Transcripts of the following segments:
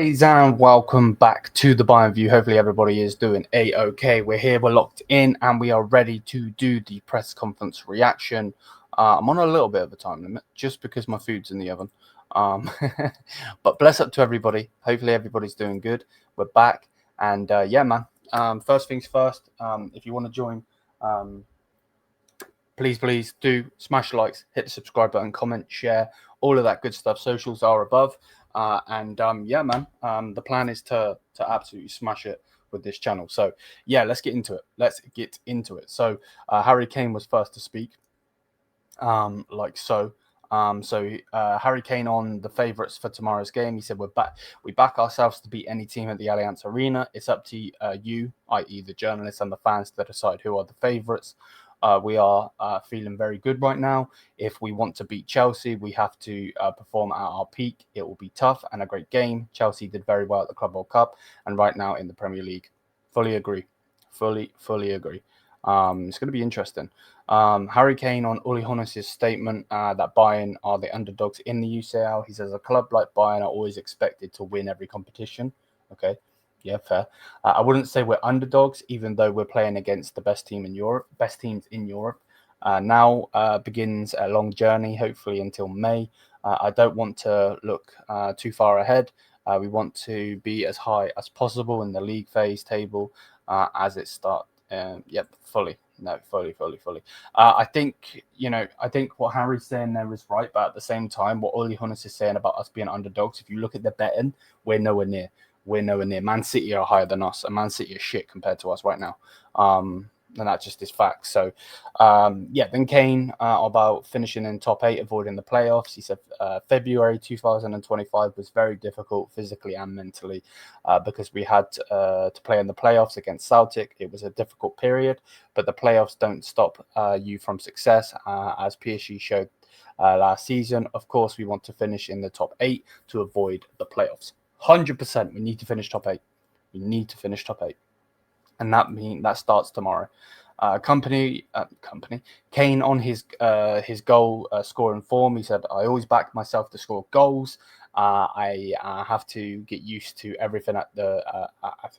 guys, and welcome back to the Bayern View. Hopefully everybody is doing a-okay. We're here, we're locked in, and we are ready to do the press conference reaction. I'm on a little bit of a time limit just because my food's in the oven. But bless up to everybody. Hopefully everybody's doing good. We're back, and yeah, man. First things first, if you want to join, please do smash the likes, hit the subscribe button, comment, share, all of that good stuff. Socials are above. Yeah, man, the plan is to absolutely smash it with this channel. So yeah, let's get into it. So Harry Kane was first to speak, like so. Harry Kane on the favourites for tomorrow's game. He said, we back ourselves to beat any team at the Allianz Arena. It's up to you, i.e. the journalists and the fans, to decide who are the favourites. We are feeling very good right now. If we want to beat Chelsea, we have to perform at our peak. It will be tough and a great game. Chelsea did very well at the Club World Cup and right now in the Premier League. Fully agree. Fully agree. It's going to be interesting. Harry Kane on Uli Hoeneß's statement that Bayern are the underdogs in the UCL. He says a club like Bayern are always expected to win every competition. Okay. Yeah, fair. I wouldn't say we're underdogs, even though we're playing against the best teams in Europe. Now begins a long journey, hopefully until May. I don't want to look too far ahead. We want to be as high as possible in the league phase table as it starts. Yep, fully. I think what Harry's saying there is right, but at the same time, what Uli Hoeneß is saying about us being underdogs, if you look at the betting, we're nowhere near. Man City are higher than us, and Man City is shit compared to us right now. And that just is facts. So, then Kane about finishing in top 8, avoiding the playoffs. He said February 2025 was very difficult physically and mentally because we had to play in the playoffs against Celtic. It was a difficult period, but the playoffs don't stop you from success, as PSG showed last season. Of course, we want to finish in the top 8 to avoid the playoffs. 100%, we need to finish top 8. And that starts tomorrow. Kane on his goal scoring form. He said, I always back myself to score goals. I have to get used to everything at the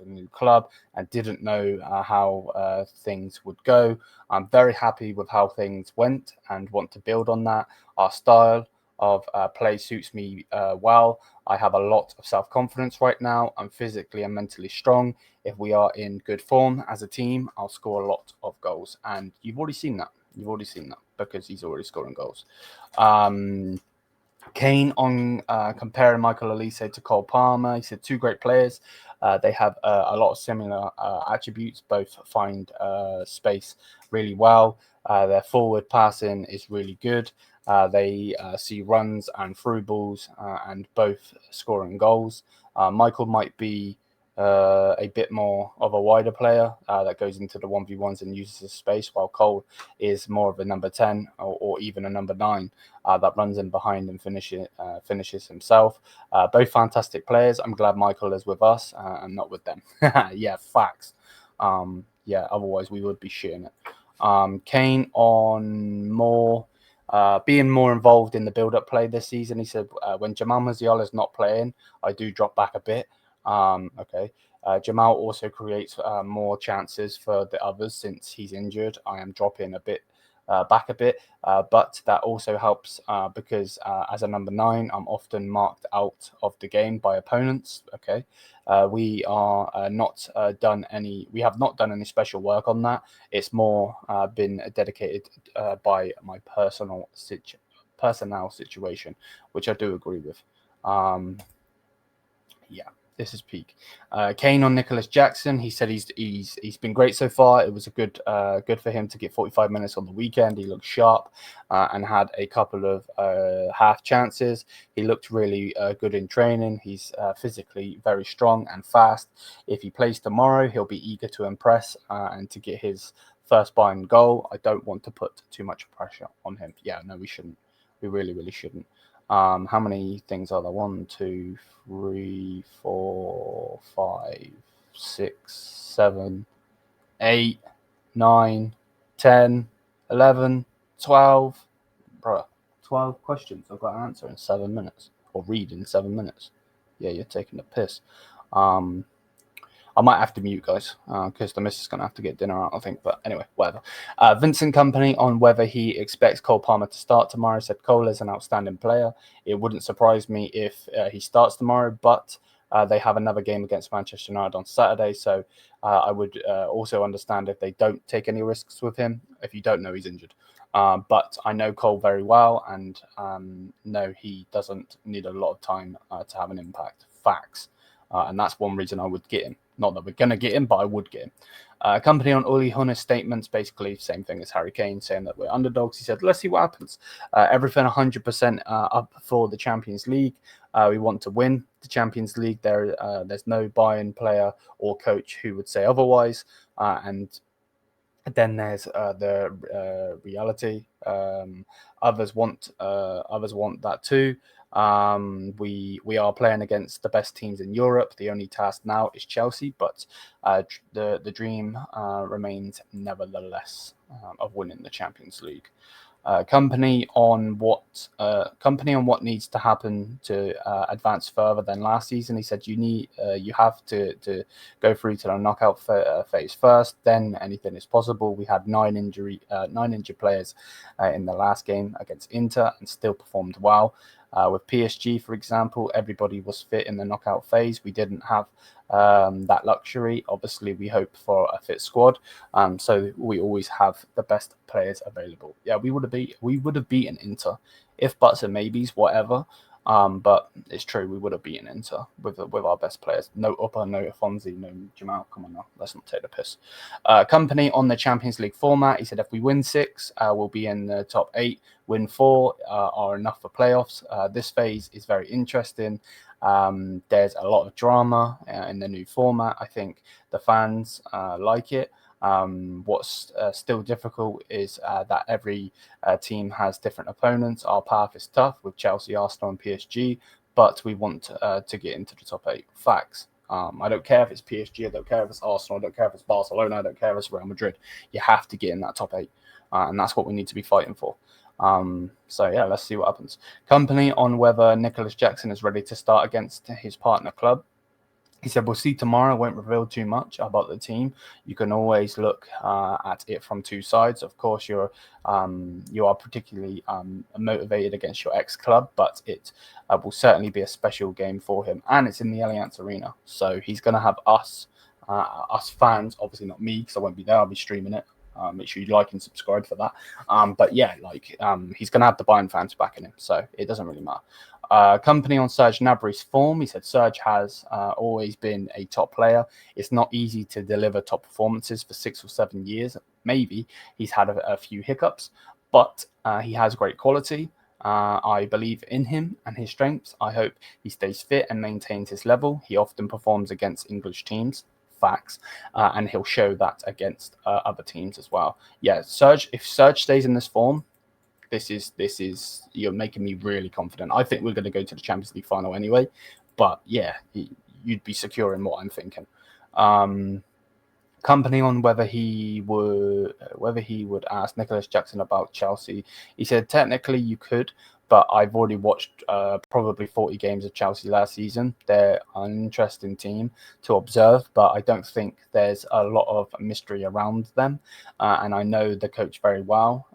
new club and didn't know how things would go. I'm very happy with how things went and want to build on that. Our style of play suits me well. I have a lot of self-confidence right now. I'm physically and mentally strong. If we are in good form as a team, I'll score a lot of goals. And you've already seen that. Because he's already scoring goals. Kane on comparing Michael Olise to Cole Palmer. He said 2 great players. They have a lot of similar attributes. Both find space really well. Their forward passing is really good. They see runs and through balls and both scoring goals. Michael might be a bit more of a wider player that goes into the 1v1s and uses the space, while Cole is more of a number 10 or even a number 9 that runs in behind and finishes himself. Both fantastic players. I'm glad Michael is with us and not with them. Yeah, facts. Otherwise we would be shitting it. Kane on being more involved in the build-up play this season. He said, when Jamal Musiala is not playing, I do drop back a bit. Jamal also creates more chances for the others since he's injured. I am dropping back a bit, but that also helps because as a number 9, I'm often marked out of the game by opponents. We have not done any special work on that. It's more been dedicated by my personnel situation, which I do agree with. This is peak. Kane on Nicholas Jackson. He said he's been great so far. It was a good for him to get 45 minutes on the weekend. He looked sharp and had a couple of half chances. He looked really good in training. He's physically very strong and fast. If he plays tomorrow, he'll be eager to impress and to get his first Bayern goal. I don't want to put too much pressure on him. Yeah, no, we shouldn't. We really shouldn't. How many things are there? 1, 2, 3, 4, 5, 6, 7, 8, 9, 10, 11, 12. Bruh, 12 questions I've got to answer in 7 minutes, or read in 7 minutes. Yeah, you're taking the piss. I might have to mute, guys, because the missus is going to have to get dinner out, I think. But anyway, whatever. Vincent Kompany on whether he expects Cole Palmer to start tomorrow said Cole is an outstanding player. It wouldn't surprise me if he starts tomorrow, but they have another game against Manchester United on Saturday. So I would also understand if they don't take any risks with him. If you don't know, he's injured. But I know Cole very well, and no, he doesn't need a lot of time to have an impact. Facts. And that's one reason I would get him. Not that we're going to get him, but I would get him. Company on Uli Hunner's statements, basically same thing as Harry Kane, saying that we're underdogs. He said, let's see what happens. Everything 100% up for the Champions League. We want to win the Champions League. There's no Bayern player or coach who would say otherwise. And then there's the reality. Others want that too. We are playing against the best teams in Europe. The only task now is Chelsea, but the dream remains nevertheless of winning the Champions League. Company on what needs to happen to advance further than last season. He said you have to go through to the knockout phase first. Then anything is possible. We had nine injured players in the last game against Inter and still performed well. With PSG, for example, everybody was fit in the knockout phase. We didn't have that luxury. Obviously, we hope for a fit squad, so we always have the best players available. Yeah, we would have beaten Inter, if buts and maybes, whatever. But it's true, we would have beaten Inter with our best players. No Upper, no Afonso, no Jamal. Come on now, let's not take the piss. Company on the Champions League format. He said if we win 6, we'll be in the top 8. Win 4 are enough for playoffs. This phase is very interesting. There's a lot of drama in the new format. I think the fans like it. What's still difficult is that every team has different opponents. Our path is tough with Chelsea, Arsenal, and PSG, but we want to get into the top 8. Facts. I don't care if it's PSG, I don't care if it's Arsenal, I don't care if it's Barcelona, I don't care if it's Real Madrid. You have to get in that top 8, and that's what we need to be fighting for. So yeah, let's see what happens. Company on whether Nicholas Jackson is ready to start against his partner club. He said, we'll see tomorrow. I won't reveal too much about the team. You can always look at it from two sides. Of course, you are particularly motivated against your ex-club, but it will certainly be a special game for him. And it's in the Allianz Arena. So he's going to have us fans, obviously not me because I won't be there. I'll be streaming it. Make sure you like and subscribe for that. But yeah, he's going to have the Bayern fans backing him. So it doesn't really matter. Company on Serge Gnabry's form. He said Serge has always been a top player. It's not easy to deliver top performances for 6 or 7 years. Maybe he's had a few hiccups, but he has great quality. I believe in him and his strengths. I hope he stays fit and maintains his level. He often performs against English teams. Facts, and he'll show that against other teams as well. Yeah, if Serge stays in this form, this is you're making me really confident. I think we're going to go to the Champions League final anyway, but yeah, you'd be secure in what I'm thinking. Company on whether he would ask Nicholas Jackson about Chelsea. He said technically you could, but I've already watched probably 40 games of Chelsea last season. They're an interesting team to observe, but I don't think there's a lot of mystery around them, and I know the coach very well.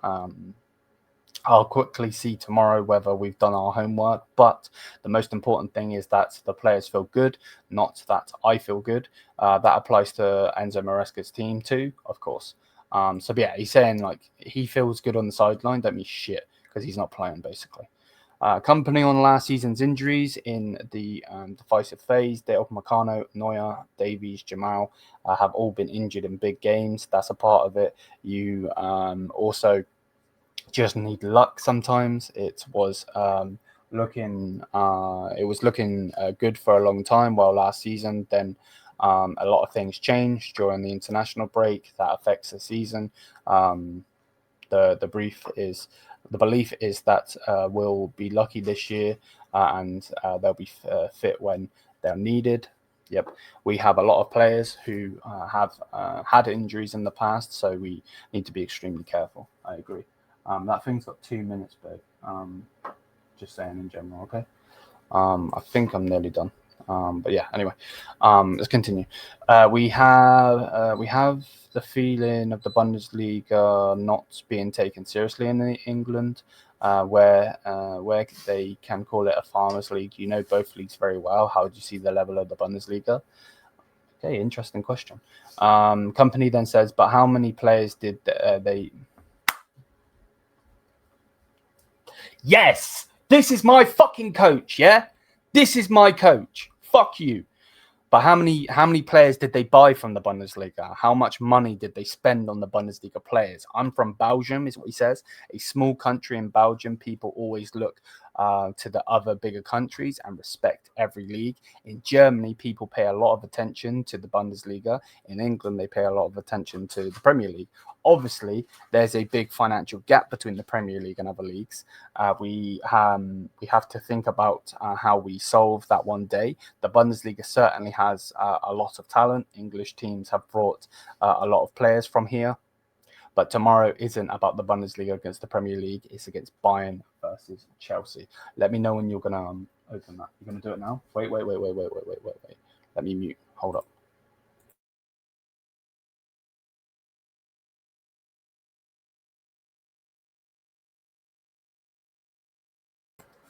I'll quickly see tomorrow whether we've done our homework, but the most important thing is that the players feel good, not that I feel good. That applies to Enzo Maresca's team too, of course. So yeah, he's saying he feels good on the sideline. Don't mean shit because he's not playing basically. Company on last season's injuries in the decisive phase. Dale Upamecano, Neuer, Davies, Jamal have all been injured in big games. That's a part of it. You also just need luck sometimes. It was looking good for a long time. Well, last season, then a lot of things changed during the international break that affects the season. The belief is that we'll be lucky this year and they'll be fit when they're needed. Yep, we have a lot of players who have had injuries in the past, so we need to be extremely careful. I agree. That thing's got 2 minutes, babe. Just saying in general, okay? I think I'm nearly done. But yeah, anyway, let's continue. We have the feeling of the Bundesliga not being taken seriously in England, where they can call it a farmers' league. You know both leagues very well. How do you see the level of the Bundesliga? Okay, interesting question. Kompany then says, but how many players did they? Yes, this is my fucking coach. Yeah, this is my coach. Fuck you. But how many players did they buy from the Bundesliga? How much money did they spend on the Bundesliga players? I'm from Belgium, is what he says. A small country in Belgium. People always look to the other bigger countries and respect every league. In Germany, people pay a lot of attention to the Bundesliga. In England, they pay a lot of attention to the Premier League. Obviously, there's a big financial gap between the Premier League and other leagues. We have to think about how we solve that one day. The Bundesliga certainly has a lot of talent. English teams have brought a lot of players from here. But tomorrow isn't about the Bundesliga against the Premier League. It's against Bayern versus Chelsea. Let me know when you're going to open that. You're going to do it now? Wait. Let me mute. Hold up.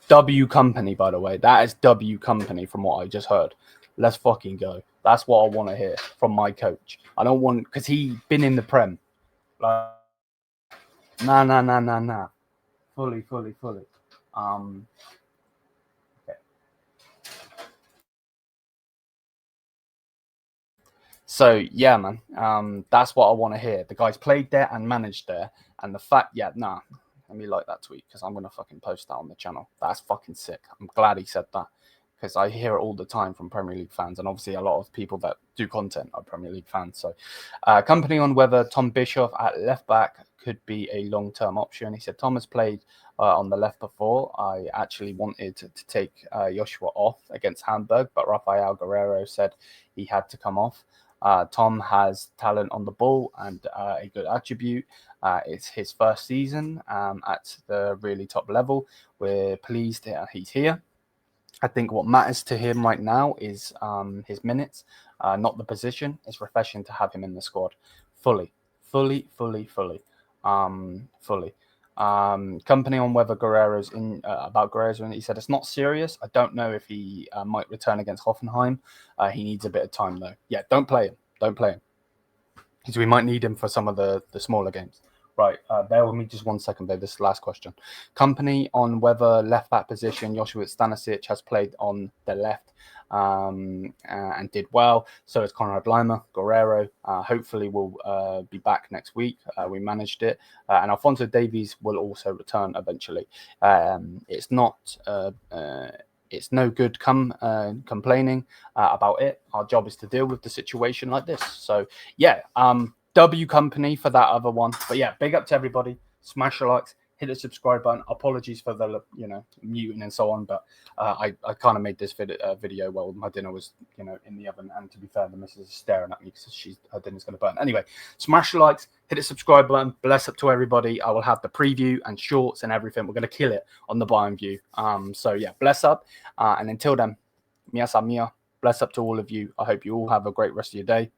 W Kompany, by the way. That is W Kompany from what I just heard. Let's fucking go. That's what I want to hear from my coach. I don't want, because he's been in the Prem. Like, nah. Fully. Okay. So yeah, man. That's what I want to hear. The guy's played there and managed there, and the fact, let me like that tweet because I'm gonna fucking post that on the channel. That's fucking sick. I'm glad he said that because I hear it all the time from Premier League fans, and obviously a lot of people that do content are Premier League fans. So, Kompany on whether Tom Bischoff at left back could be a long-term option. He said Tom has played on the left before. I actually wanted to take Joshua off against Hamburg, but Rafael Guerrero said he had to come off. Tom has talent on the ball and a good attribute. It's his first season at the really top level. We're pleased that he's here. I think what matters to him right now is his minutes, not the position. It's refreshing to have him in the squad fully. Kompany on whether Guerrero's in about Guerrero's in. He said it's not serious. I don't know if he might return against Hoffenheim. He needs a bit of time though. Yeah, don't play him because we might need him for some of the smaller games. Right, bear with me just 1 second, babe. This is the last question. Kompany on whether left back position Joshua Stanisic has played on the left and did well. So is Konrad Laimer. Guerrero hopefully will be back next week. We managed it. And Alphonso Davies will also return eventually. It's no good complaining about it. Our job is to deal with the situation like this. So, yeah, W Kompany for that other one. But yeah, big up to everybody. Smash the likes, hit the subscribe button. Apologies for the muting and so on, but I kind of made this video while my dinner was in the oven. And to be fair, the missus is staring at me because her dinner's going to burn. Anyway, smash the likes, hit the subscribe button. Bless up to everybody. I will have the preview and shorts and everything. We're going to kill it on the Bayern View. So yeah, bless up. And until then, miasa mia. Bless up to all of you. I hope you all have a great rest of your day.